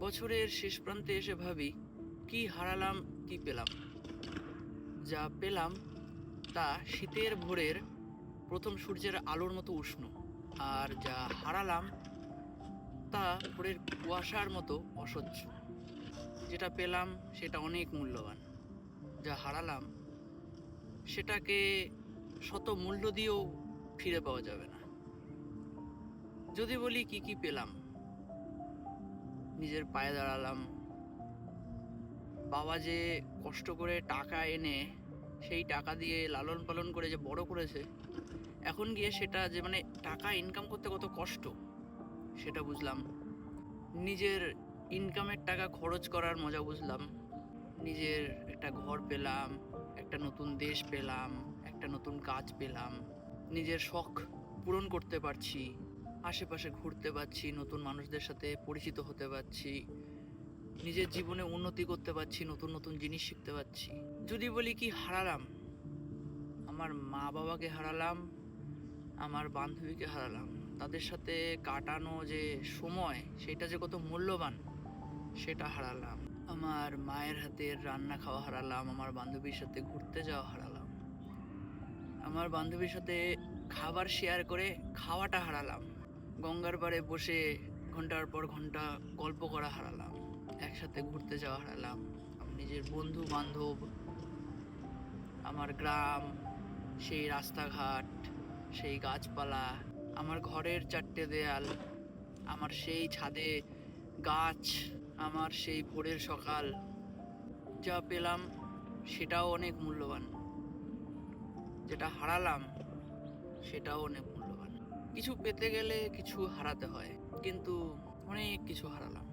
বছরের শেষ প্রান্তে এসে ভাবি, কি হারালাম, কি পেলাম। যা পেলাম তা শীতের ভোরের প্রথম সূর্যের আলোর মতো উষ্ণ, আর যা হারালাম তা ভোরের কুয়াশার মতো অসহ্য। যেটা পেলাম সেটা অনেক মূল্যবান, যা হারালাম সেটাকে শত মূল্য দিয়েও ফিরে পাওয়া যাবে না। যদি বলি কি কি পেলাম, নিজের পায়ে দাঁড়ালাম। বাবা যে কষ্ট করে টাকা এনে সেই টাকা দিয়ে লালন পালন করে যে বড় করেছে, এখন গিয়ে সেটা যে মানে টাকা ইনকাম করতে কত কষ্ট সেটা বুঝলাম। নিজের ইনকামের টাকা খরচ করার মজা বুঝলাম। নিজের একটা ঘর পেলাম, একটা নতুন দেশ পেলাম, একটা নতুন কাজ পেলাম। নিজের শখ পূরণ করতে পারছি, আশেপাশে ঘুরতে পারছি, নতুন মানুষদের সাথে পরিচিত হতে পারছি, নিজের জীবনে উন্নতি করতে পারছি, নতুন নতুন জিনিস শিখতে পারছি। যদি বলি কি হারালাম, আমার মা বাবাকে হারালাম, আমার বান্ধবীকে হারালাম। তাদের সাথে কাটানো যে সময় সেটা যে কত মূল্যবান সেটা হারালাম। আমার মায়ের হাতের রান্না খাওয়া হারালাম, আমার বান্ধবীর সাথে ঘুরতে যাওয়া হারালাম, আমার বান্ধবীর সাথে খাবার শেয়ার করে খাওয়াটা হারালাম, গঙ্গার পাড়ে বসে ঘন্টার পর ঘন্টা গল্প করা হারালাম, একসাথে ঘুরতে যাওয়া হারালাম, আমার নিজের বন্ধু বান্ধব, আমার গ্রাম, সেই রাস্তাঘাট, সেই গাছপালা, আমার ঘরের চারটে দেয়াল, আমার সেই ছাদে গাছ, আমার সেই ভোরের সকাল। যা পেলাম সেটাও অনেক মূল্যবান, যেটা হারালাম সেটাও অনেক মূল্যবান। কিছু পেতে গেলে কিছু হারাতে হয়, কিন্তু অনেক কিছু হারালাম।